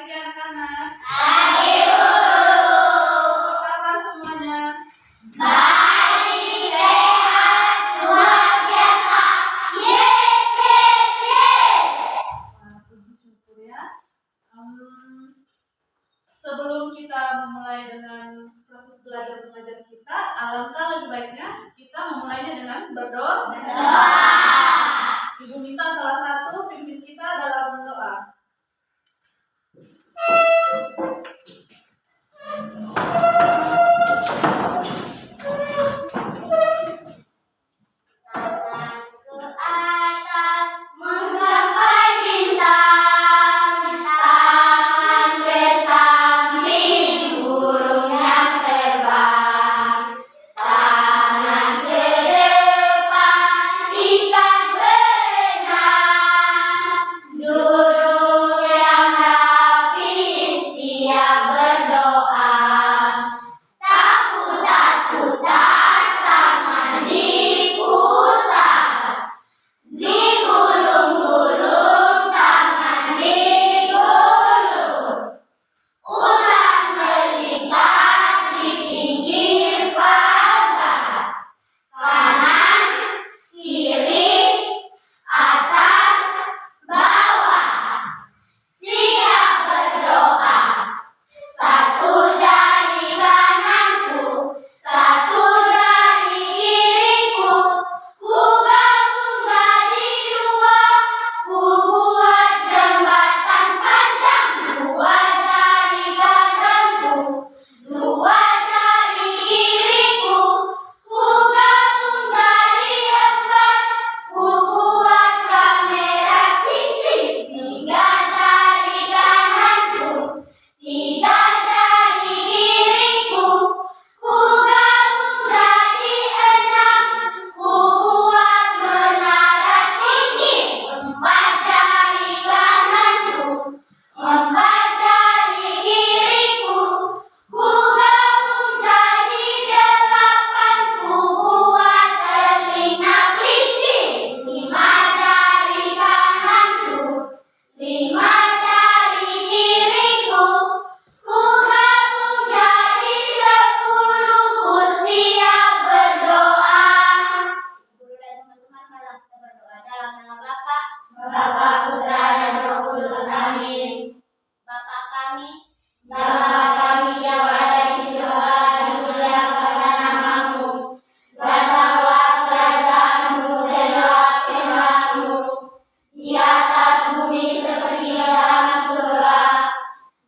pagi anak-anak. Pagi Guru. Apa kabar semuanya? Baik, sehat, luar biasa. Yes, yes, yes. Puji syukur ya. Sebelum kita memulai dengan proses belajar mengajar kita, alangkah lebih baiknya kita memulainya dengan berdoa. Ibu minta salah satu pimpin kita dalam doa. Tangan ke atas menggapai bintang, tangan ke samping burung yang terbang, tangan ke depan ikan berenang, duduk yang rapi siap berdoa, tak putar-putar tangan diputar, digulung-gulung tangan digulung, ulang melingkar di pinggir pagar, kanan, kiri, atas, bawah, siap berdoa. Satu jari kananku, satu jari kiriku, ku gabung jadi dua, ku buat jembatan panjang. Dua jari kananku, dua jari kiriku, ku gabung jadi empat, ku buat kamera cincin. Tiga jari kananku, tiga jari kiriku, ku gabung jadi enam, ku buat menara tinggi. Empat jari kananku, empat jari kiriku, ku gabung jadi delapan, ku buat telinga kelinci. Lima jari kananku, lima jari kiriku, ku gabung jadi 10, ku siap berdoa. Guru dan teman-teman, mari kita berdoa dalam nama Bapa, Putra dan Roh Kudus. Amin. Bapa kami yang ada di surga, dimuliakanlah namamu. Datanglah kerajaanmu, jadilah kehendakmu di atas bumi seperti di dalam surga.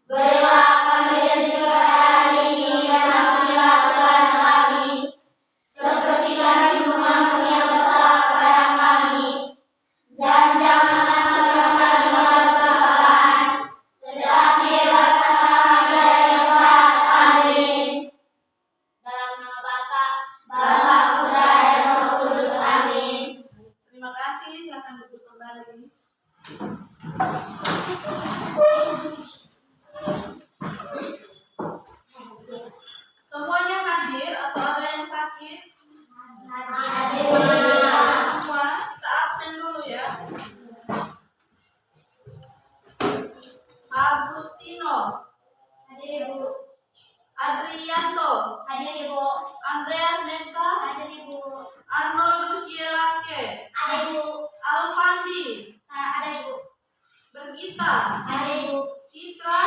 Berilah kami rezeki pada hari ini dan ampunilah kesalahan kami, seperti kami mengampuni yang bersalah kepada kami. Dan janganlah masukkan kami dalam pencobaan, tetapi bebaskanlah kami dari yang jahat. Amin. Dalam nama Bapa, Putra dan Roh Kudus. Amin. Terima kasih, silakan duduk kembali. Semuanya hadir atau ada yang sakit? Semua, kita absen dulu ya. Agustino, Hadir Ibu. Adrianto, Hadir Ibu. Andreas Nensa, Hadir Ibu. Arnoldus Yelake, Ada Ibu. Alfandi, Ada Ibu. Bergita, Ada Ibu. Citra,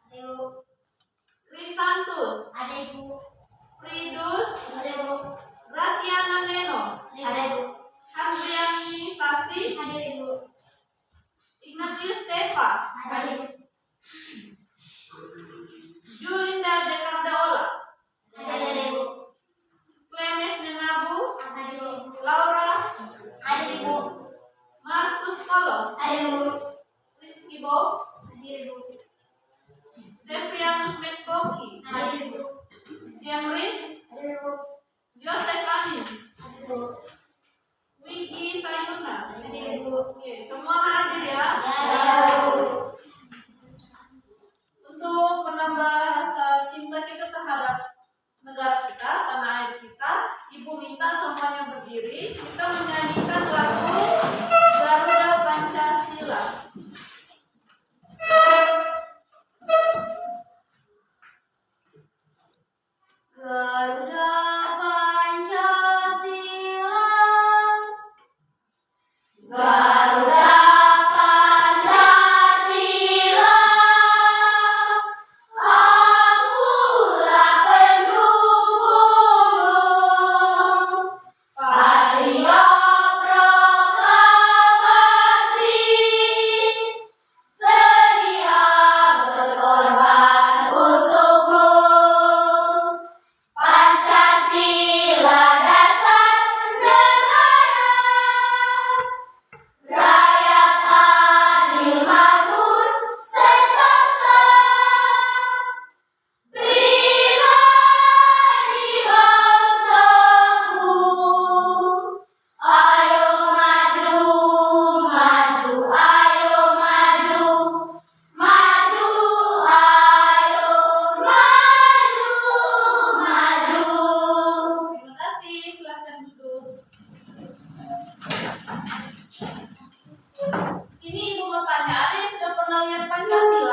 Ada Ibu. Krisantus, Ada Ibu. Fridus, Ada Ibu. Graciana Neno, Ada Ibu. Handriani Sasti, Hadir Ibu. Ignatius Stefa, Ada Ibu. Julinda Dekardaola, Ada Ibu. Clemes Nenabu, Ada Ibu. Laura, Ada Ibu. Markus Kolo, Ada Ibu. Rizky Bo, Hadir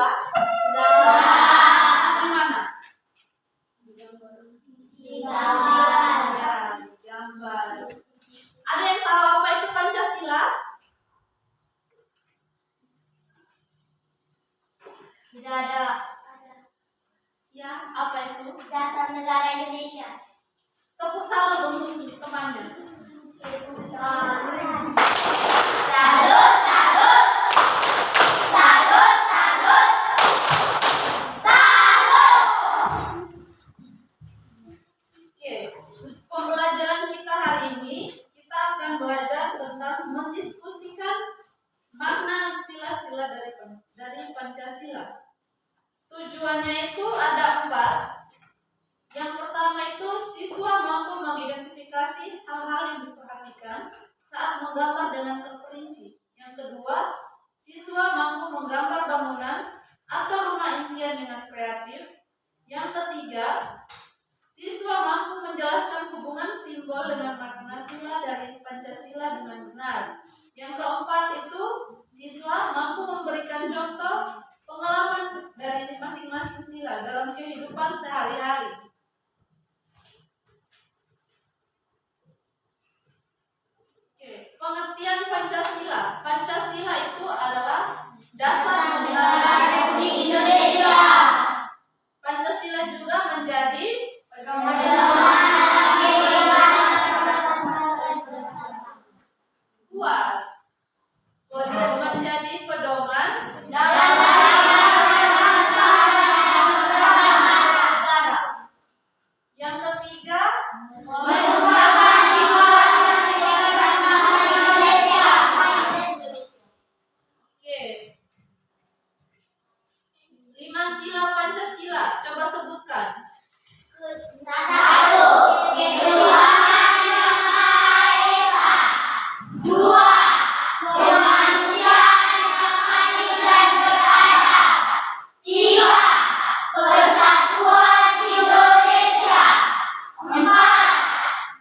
Pancasila? Di mana? Ya, di gambar. Ada yang tahu apa itu Pancasila? Tidak ada. Ya, apa itu? Dasar negara Indonesia. Tepuk salut untuk temannya. Salut, salut, salut, salut, salut. Oke, pembelajaran kita hari ini kita akan belajar tentang mendiskusikan makna sila-sila dari Pancasila. Tujuannya itu ada 4. Yang pertama itu siswa mampu mengidentifikasi hal-hal yang diperhatikan saat menggambar dengan terperinci. Yang kedua, siswa mampu menggambar bangunan atau rumah impian dengan kreatif. Yang ketiga, siswa mampu menjelaskan hubungan simbol dengan makna sila dari Pancasila dengan benar. Yang keempat itu siswa mampu memberikan contoh pengalaman dari masing-masing sila dalam kehidupan sehari-hari. Oke, pengertian Pancasila. Pancasila itu adalah dasar negara Republik Indonesia. Pancasila juga menjadi kuat menjadi pedoman dalam negara. Yang ketiga, oke. 5 sila Pancasila, coba sebutkan. Satu, ketuhanan yang Maha Esa. Dua, kemanusiaan yang adil dan beradab. Tiga, persatuan Indonesia. Empat,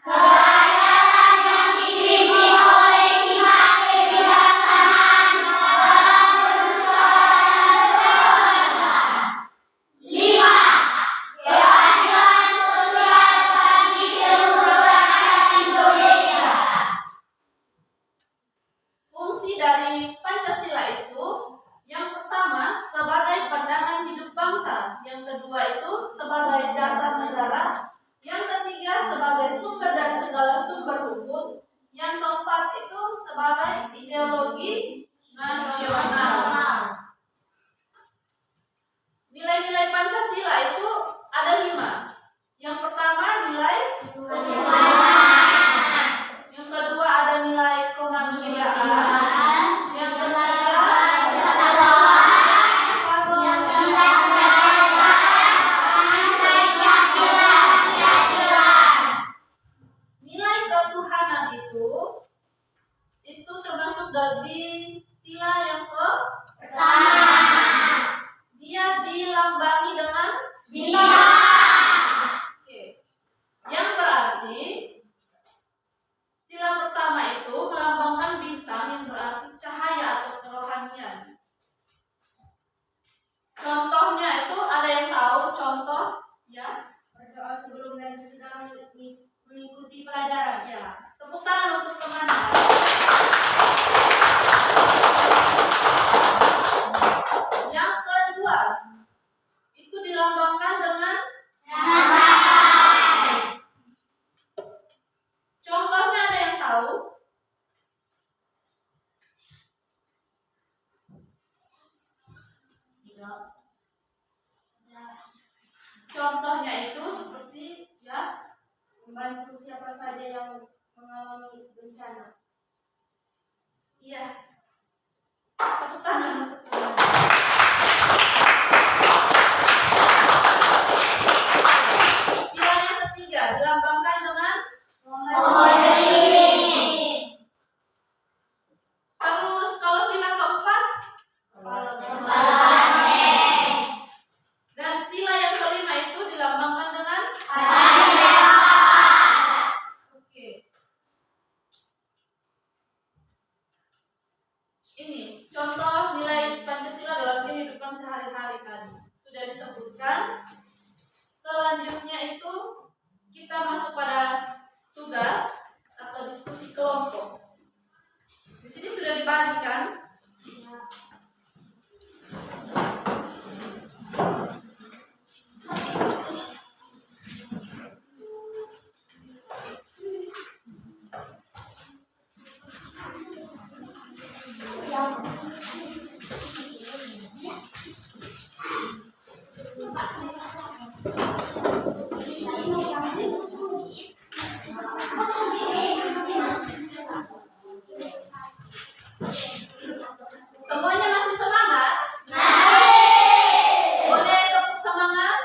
kerakyatan yang dipimpin oleh hikmat kebijaksanaan dalam permusyawaratan kebangsaan. Lima, keadilan sosial bagi seluruh rakyat Indonesia. Fungsi dari Pancasila itu yang pertama sebagai pandangan hidup bangsa, yang kedua itu sebagai dasar negara, yang ketiga sebagai sumber dari segala sumber hukum, yang keempat itu sebagai ideologi nasional. Nilai-nilai Pancasila itu ada 5. Yang pertama nilai, yang kedua ada nilai kemanusiaan, yang ketiga nilai ketuhanan itu termasuk dari sila yang pertama. Dia dilambangi dengan bintang. Oke. Yang berarti sila pertama itu melambangkan bintang yang berarti cahaya atau kerohanian. Contohnya itu ada yang tahu contoh ya? Berdoa sebelum dan sesudah mengikuti pelajaran ya. Tepuk tangan untuk temannya. Yang kedua itu dilambangkan dengan contohnya ada yang tahu? Contohnya itu seperti ya membantu siapa saja yang mengalami bencana. Iya. Tepuk tangan untuk teman. Sila yang ketiga dilambangkan dengan terus kalau sila keempat dan sila yang kelima itu dilambangkan dengan oke. Ini contoh nilai kehidupan sehari-hari tadi sudah disebutkan. Selanjutnya itu kita masuk pada tugas atau diskusi kelompok. Di sini sudah dibagikan. Semuanya masih semangat? Boleh tepuk semangat?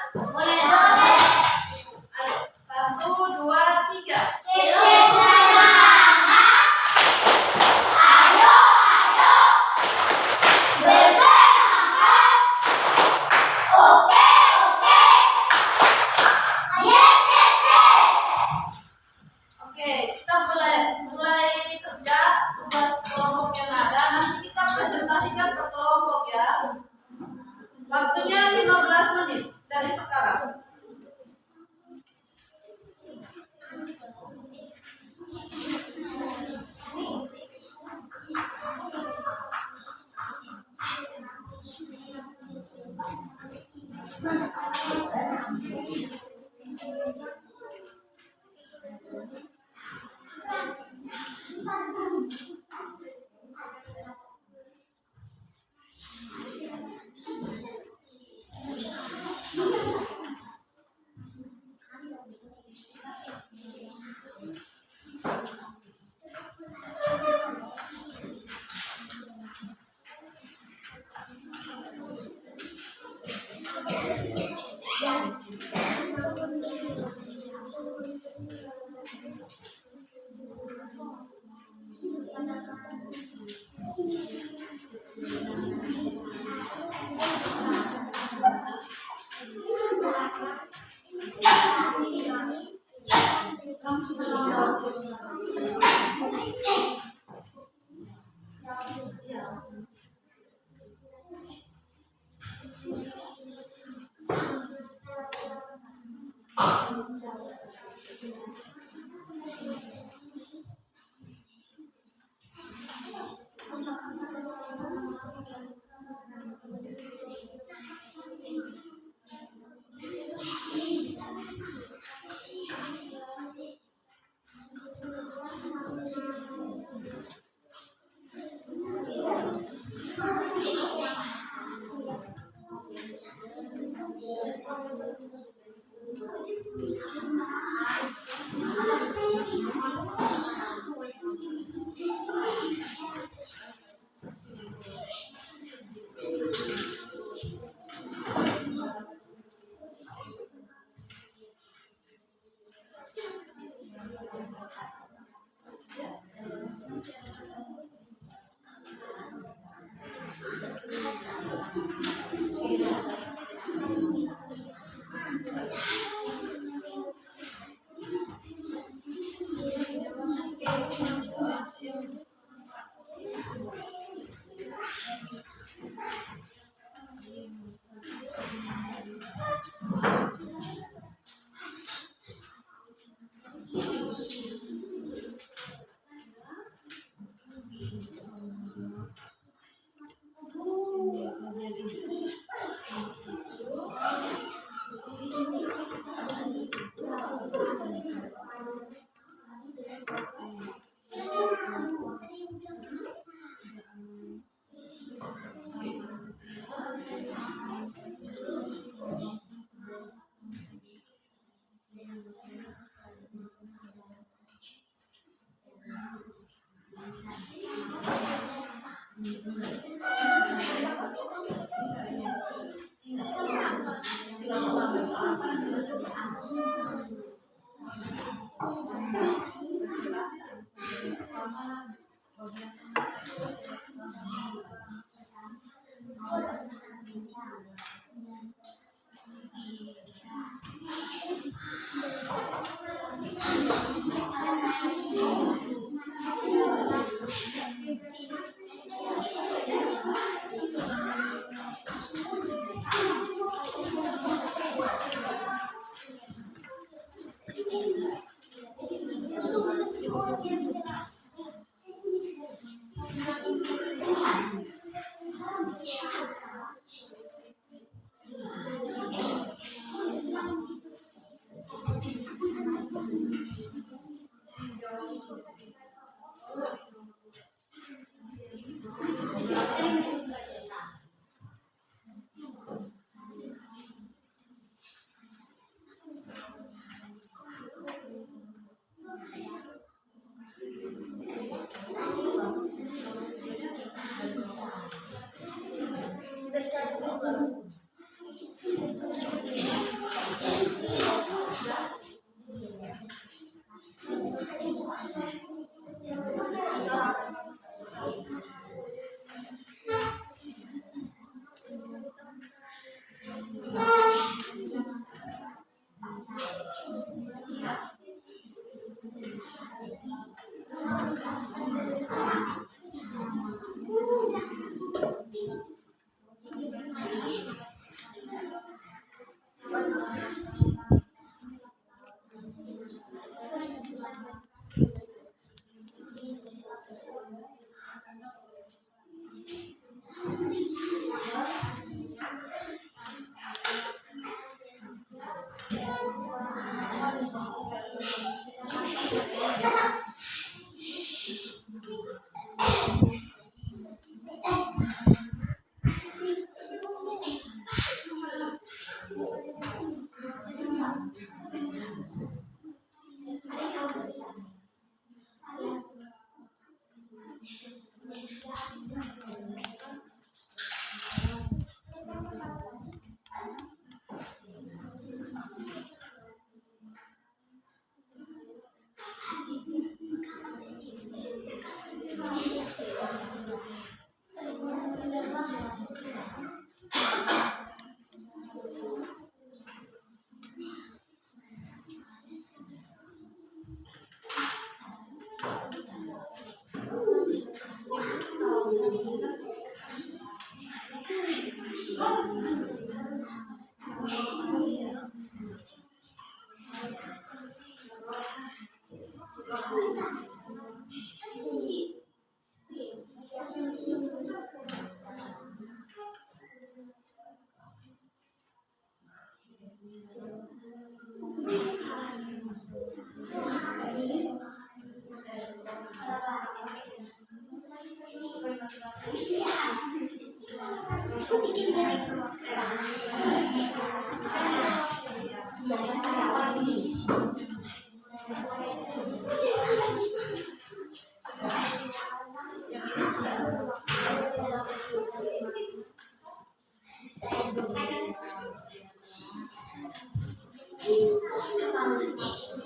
Ayo, 1, 2, 3. Oke, kita mulai kerja tugas kelompok yang ada. Nanti kita presentasikan per kelompok ya. Waktunya 15 menit dari sekarang.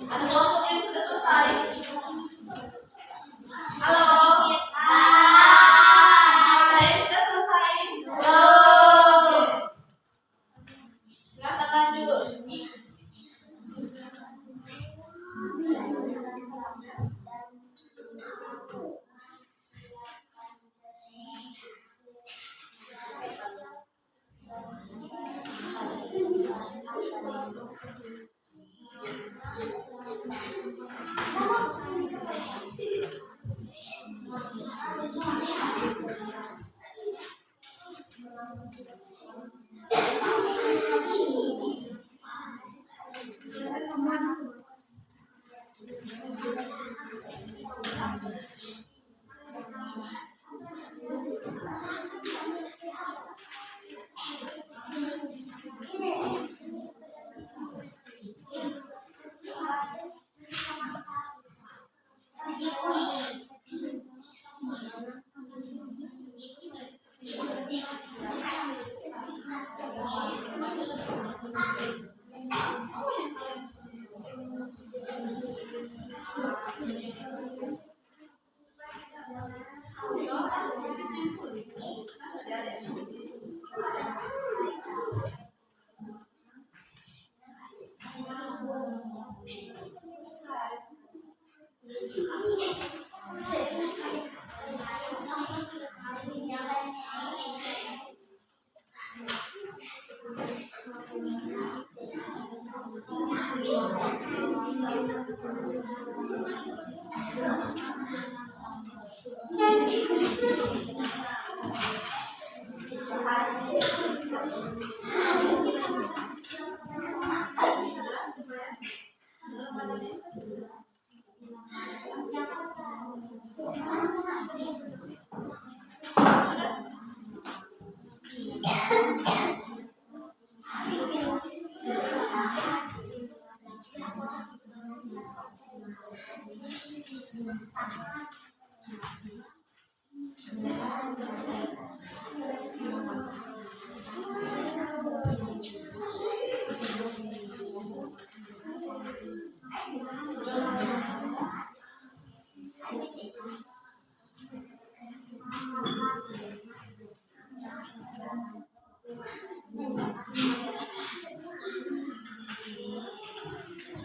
Ada kelompok yang sudah selesai? Halo? Ada yang sudah selesai? Silakan lanjut.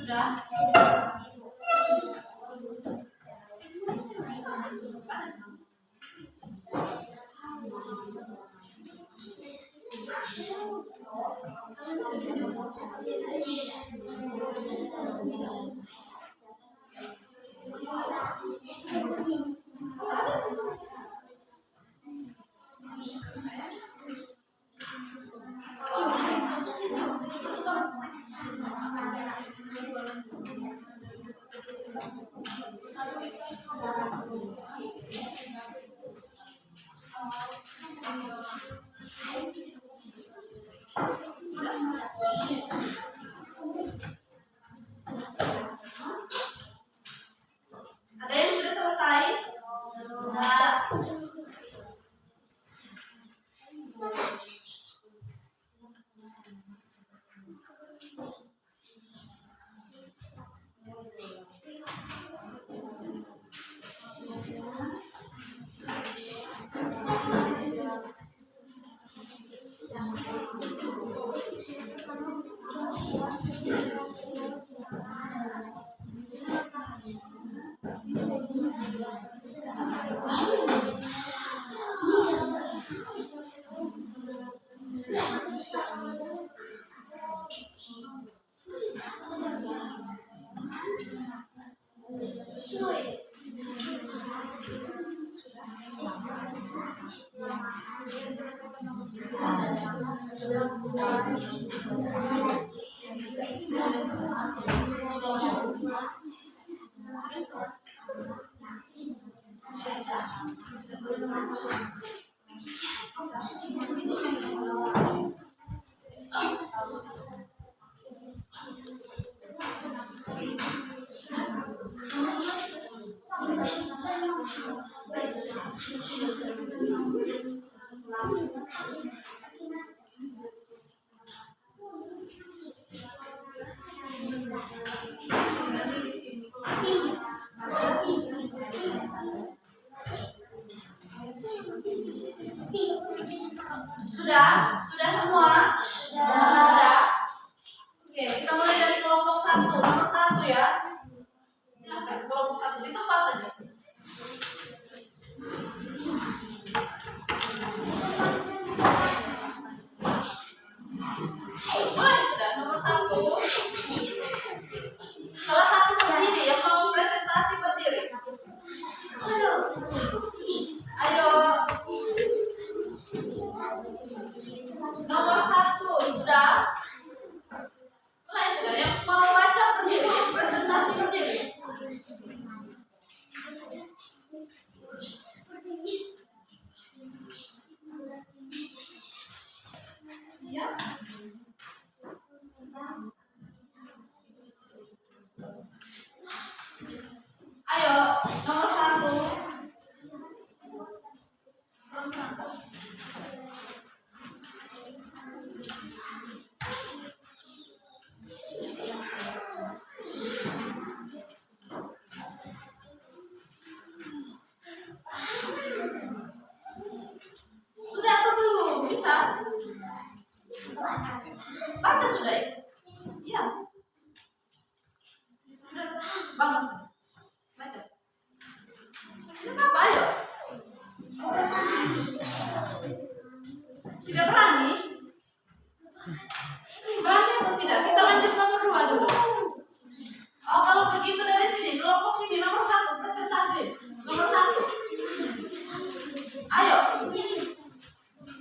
Sudah. Ada yang sudah selesai? Sudah. Sudah? Sudah semua? Sudah. Oke, kita mulai dari kelompok 1. Nomor 1 ya. Silakan, kelompok 1 di tempat saja. Mulai sudah, nomor 1. Salah satu berdiri yang mau presentasi berdiri. Ayo. Nomor 1 sudah. Mulai sudah, yang mau baca berdiri, presentasi berdiri. Ya. Ayo, nomor 1. Sudah atau belum? Bisa? Baca sudah ya? Iya. Sudah, bangun. Baca. Kenapa? Ayo. Tidak berani? Berani atau tidak? Kita lanjut nomor 2 dulu. Oh, kalau begitu dari sini, kelompok sini, nomor 1, presentasi. Nomor 1. Ayo.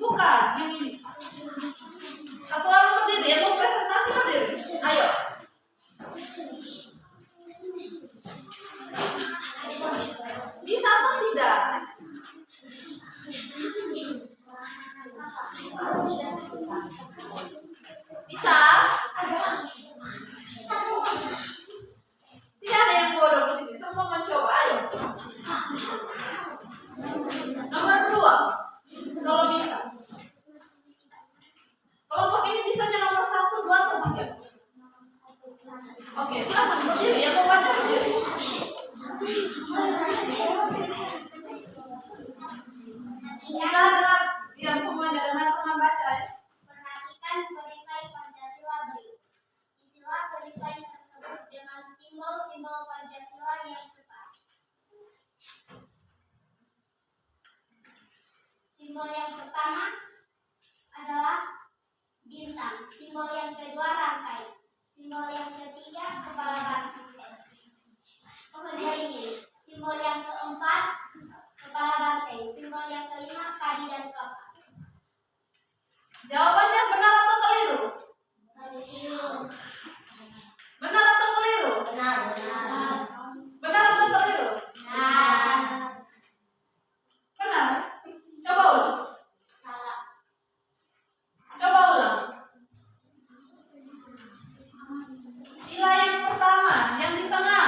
Bukan, yang ini. Satu orang berdiri, yang mau presentasi berdiri. Ayo. Bisa atau tidak? Bisa? bintang. Simbol yang kedua rantai. Simbol yang ketiga kepala banteng. Pohon beringin. Simbol yang keempat kepala banteng. Simbol yang kelima padi dan kapas. Jawabannya benar atau keliru? Keliru. Benar atau keliru? Benar. Benar. Benar atau keliru? Benar. Benar. Coba ulang. Salah. Coba ulang. Sila yang pertama, yang di tengah,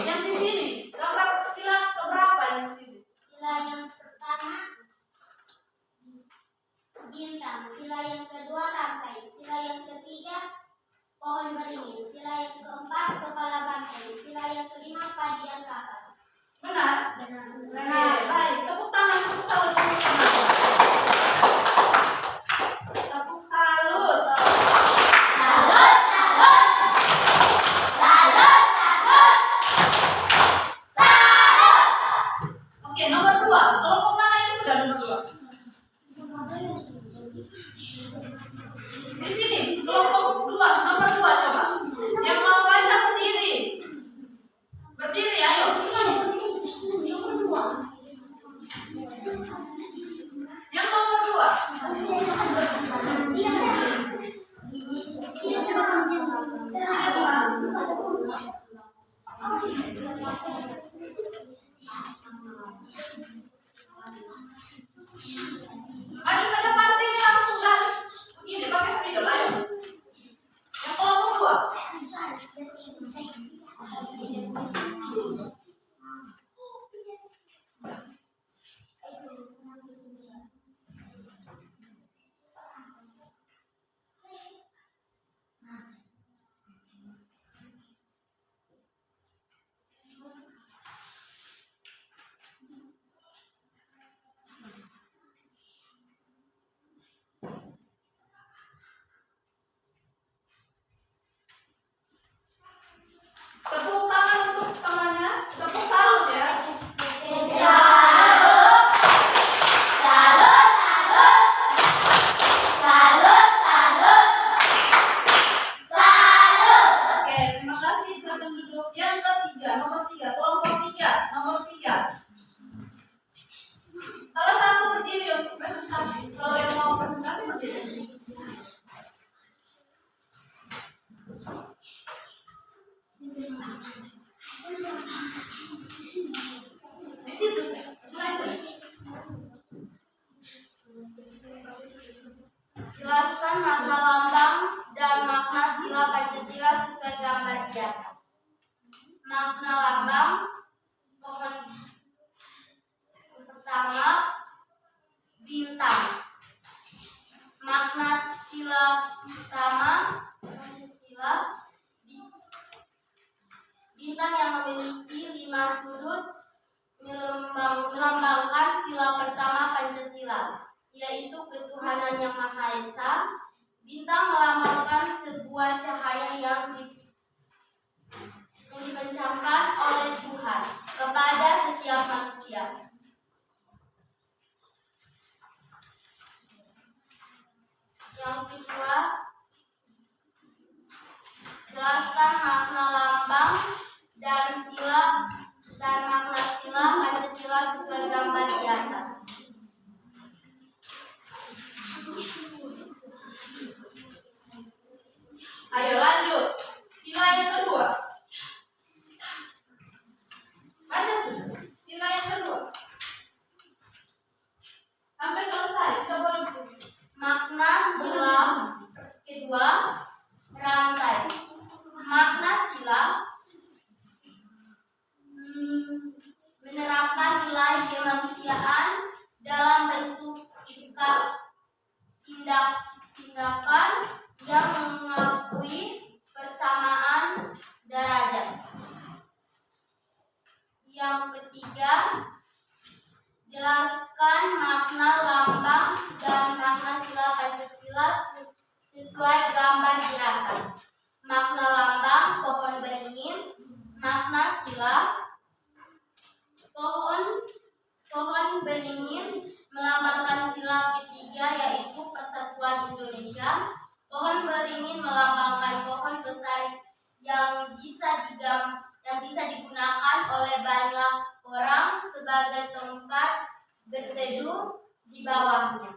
yang di sini. Gambar sila keberapa yang di sini? Sila yang pertama bintang. Sila yang kedua rantai. Sila yang ketiga pohon beringin. Sila yang keempat kepala banteng. Sila yang kelima padi dan kapas. Benar? Benar. Oke, baik. Tepuk tangan, tepuk salut, tepuk tangan. Tepuk salut. Salut, salut. Salut, salut. Salut. Oke, nomor 2. Kelompok mana yang sudah nomor 2? Di sini, kelompok 2, nomor 2 coba. Yang mau baca berdiri. Berdiri, ayo. Yang nomor 2. Maju ke depan sini langsung dah. Begini, pakai spidol, ayo. Yang kelompok 2. Tepuk tangan untuk temannya. Tepuk salut ya. Salut. Salut, salut. Salut, salut. Salut. Oke, terima kasih. Silakan duduk. Yang ketiga, nomor 3, kelompok 3, nomor 3. Salah satu berdiri untuk presentasi. Kalau yang mau presentasi berdiri. Di situ sih. Mulai sih. Jelaskan makna lambang dan makna sila Pancasila sesuai gambar di atas. Makna lambang pohon pertama bintang. Makna sila pertama Pancasila bintang yang memiliki 5 sudut melambangkan sila pertama Pancasila, yaitu ketuhanan yang Maha Esa. Bintang melambangkan sebuah cahaya yang dipencangkan oleh Tuhan kepada setiap manusia. Yang kedua, jelaskan makna lambang dan makna sila Pancasila sesuai gambar di atas. Ayo lanjut. Sila yang kedua. Baca sudah. Sila yang kedua. Sampai selesai. Kita boleh berhenti. Makna sila kedua rantai. Makna sila menerapkan nilai kemanusiaan dalam bentuk sikap tindakan yang mengakui persamaan derajat. Yang ketiga, jelaskan makna lambang dan makna sila Pancasila sesuai gambar di atas. Makna lambang pohon beringin. Makna sila pohon beringin melambangkan sila ketiga, yaitu persatuan Indonesia. Pohon yang bisa digunakan oleh banyak orang sebagai tempat berteduh di bawahnya.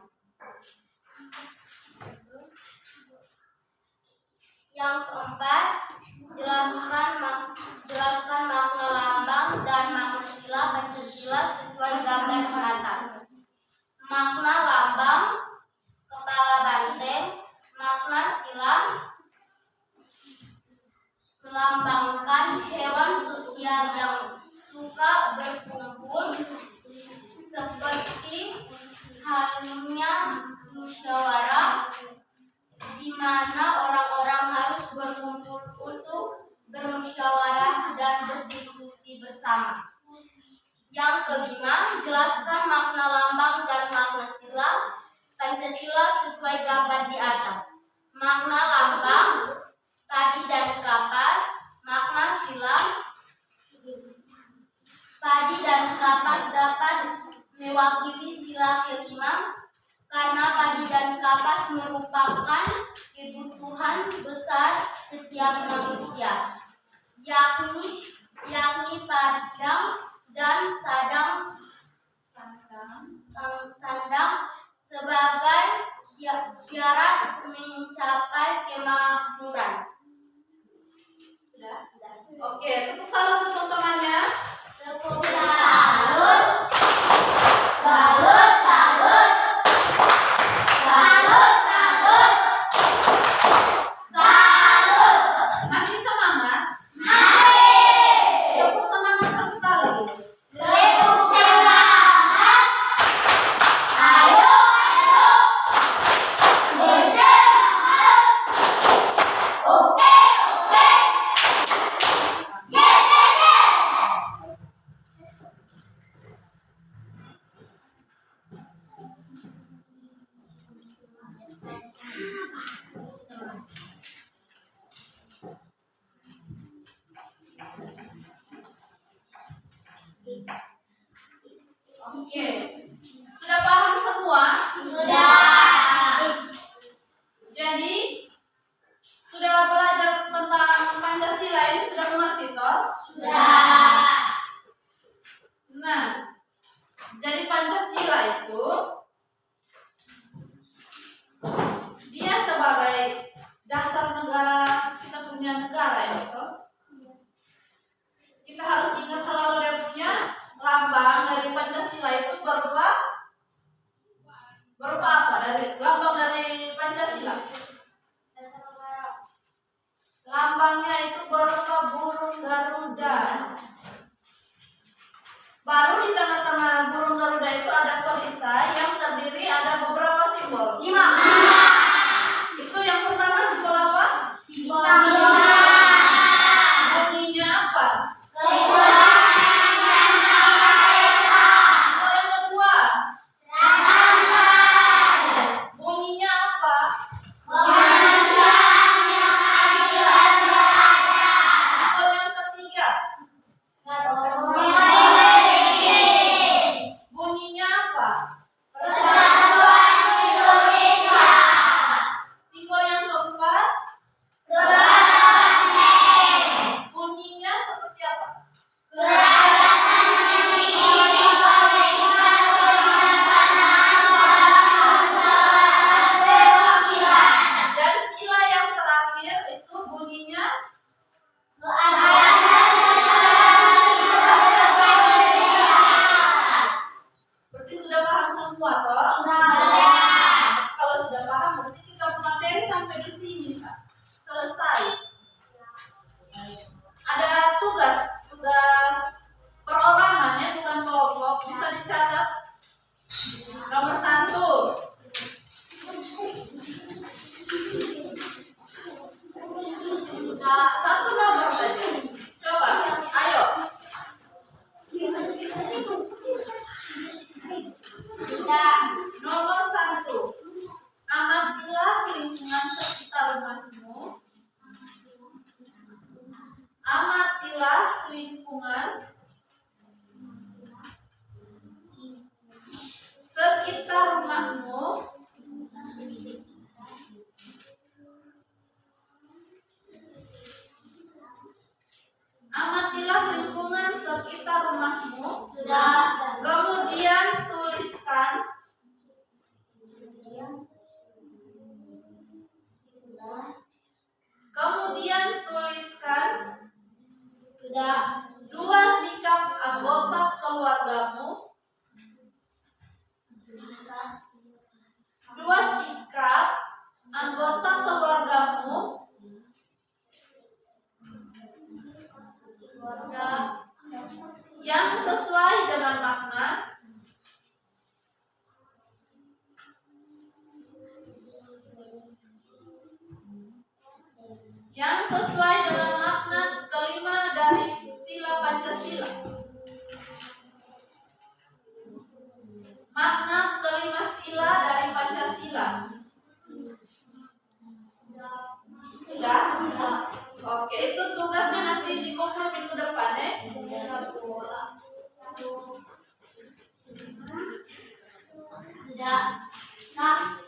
Yang keempat, jelaskan makna lambang dan makna sila Pancasila sesuai gambar di atas. Makna lambang, kepala banteng. Makna sila, melambangkan hewan sosial yang suka berkumpul, seperti halnya musyawarah, di mana orang-orang harus berkumpul untuk bermusyawarah dan berdiskusi bersama. Yang kelima, jelaskan makna lambang dan makna sila Pancasila sesuai gambar di atas. Makna lambang, padi dan kapas. Makna sila, padi dan kapas dapat mewakili sila kelima karena padi dan kapas merupakan kebutuhan besar setiap manusia, yakni padang dan sandang sebagai syarat mencapai kemakmuran. Oke, tepuk salut untuk temannya. Tepuk salut. Salut, salut. Salut, salut. Salut. Masih semangat? Masih. Tepuk semangat satu kali. Tepuk semangat. Ayo, ayo. Bersemangat. Oke, oke. Yes, yes, yes. Oke. Sudah paham semua? Sudah. Jadi sudah belajar tentang Pancasila ini sudah mengerti toh? Sudah. Nah, jadi Pancasila itu dia sebagai dasar negara, kita punya negara ya toh. Kita harus ingat selalu dia punya lambang dari Pancasila itu berupa apa? Dari lambang dari Pancasila. Lambangnya itu berupa burung Garuda. Baru di tengah-tengah burung Garuda itu ada perisai yang terdiri ada beberapa simbol. 5. Itu yang pertama simbol apa? Simbol. Bunyinya apa? Ketuhanan yang Maha Esa. Simbol yang kedua. Rahman. Bunyinya apa? Kemanusiaan yang adil dan beradab. Simbol yang ketiga. Republik. Bunyinya apa? Persatuan Indonesia. Simbol yang keempat. Keberagaman. Bunyinya seperti apa? Kerajaan yang dipimpin pemerintah kebijaksanaan dalam permusyawaratan perwakilan. Dan sila yang terakhir itu bunyinya Keadilan secara berkeberpihakan. berarti sudah paham semua toh? Sudah. Kalau sudah paham berarti kita materi sampai di sini selesai. Ada tugas perorangan ya, bukan kelompok, bisa dicatat. Nomor 1. Satu nomor saja. Coba, ayo. Nomor 1. Amatilah lingkungan sekitar rumahmu. Amatilah lingkungan sekitar rumahmu. yang sesuai dengan makna kelima dari sila Pancasila. Makna kelima sila dari Pancasila. Sudah? Oke, itu tugasnya nanti dikumpul minggu depan ya. Sudah. Nah.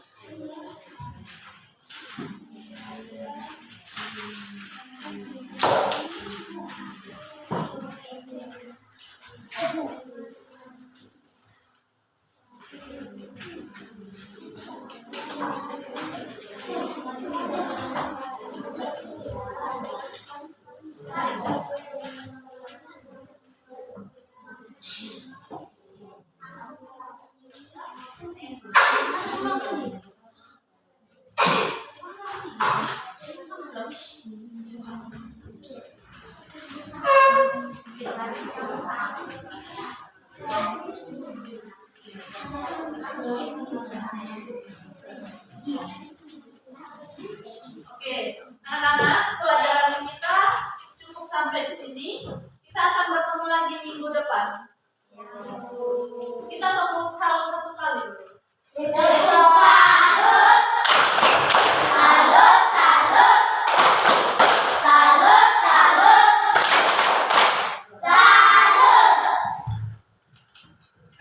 Oke, anak-anak, pelajaran kita cukup sampai di sini. Kita akan bertemu lagi minggu depan. Kita tepuk salut satu kali. Salut. Salut. Salut. Salut. Salut.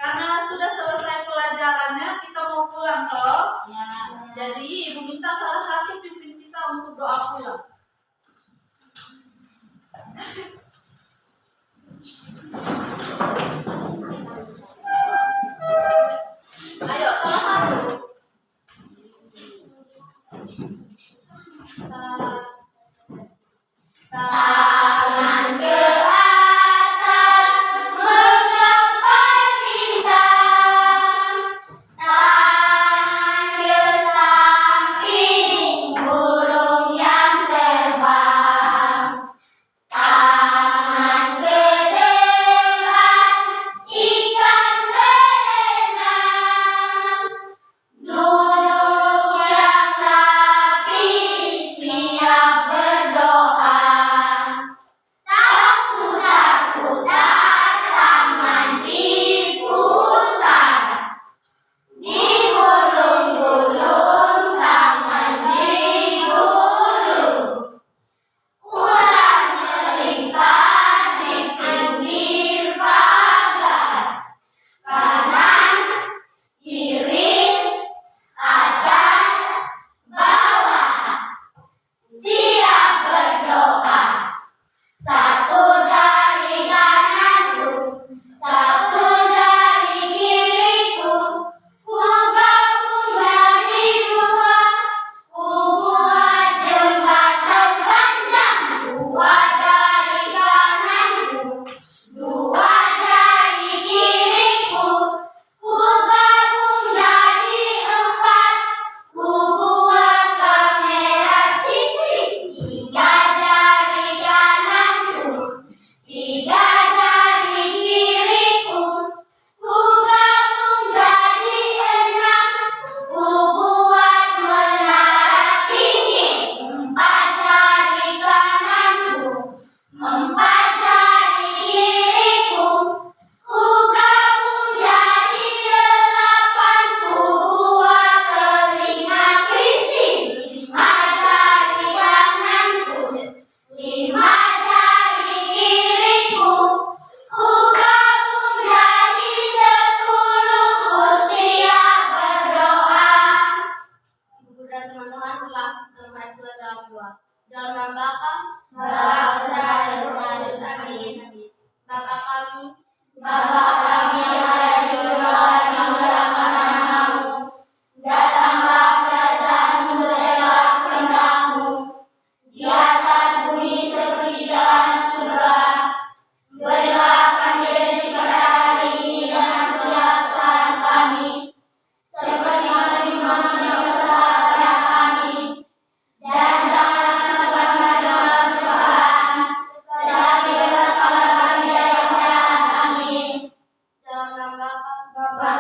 Karena sudah selesai pelajarannya, kita mau pulang toh. Ya. Jadi ibu minta salah satu pimpin kita untuk doa pulang. Ayo, salah satu. Tangan ke atas menggapai bintang, tangan ke samping burung yang terbang, tangan ke depan ikan berenang, duduk yang rapi siap berdoa. Tak putar-putar tangan diputar, digulung-gulung tangan digulung, ular melingkar di pinggir pagar, kanan, kiri, atas, bawah, siap berdoa. Satu jari kananku, satu jari kiriku, ku gabung jadi dua, ku buat jembatan panjang. Dua jari kananku, dua jari kiriku, ku gabung jadi empat, ku buat kamera cicik. Tiga jari kananku, tiga jari kiriku, ku gabung jadi enam, ku buat menara tinggi. Empat jari kananku, empat jari kiriku, ku gabung jadi delapan, ku buat telinga kerincing. Lima jari kananku, lima jari kiriku, ku gabung jadi 10, ku siap berdoa. Ibu dan teman-teman telah terhadap dalam doa. Dalam nama Bapa, Bapa dan Roh Kudus. Bapa kami, Bapa kami yang ada di surga, dimuliakanlah namamu. Datanglah kerajaanmu, jadilah kehendakmu di atas bumi seperti di dalam surga. Berilah kami rezeki pada hari ini dan ampunilah kesalahan kami, seperti kami mengampuni kesalahan pada kami. Dan janganlah masukkan kami dalam cobaan, tetapi bebaskanlah kami dari yang jahat. Amin. Dalam nama Bapa,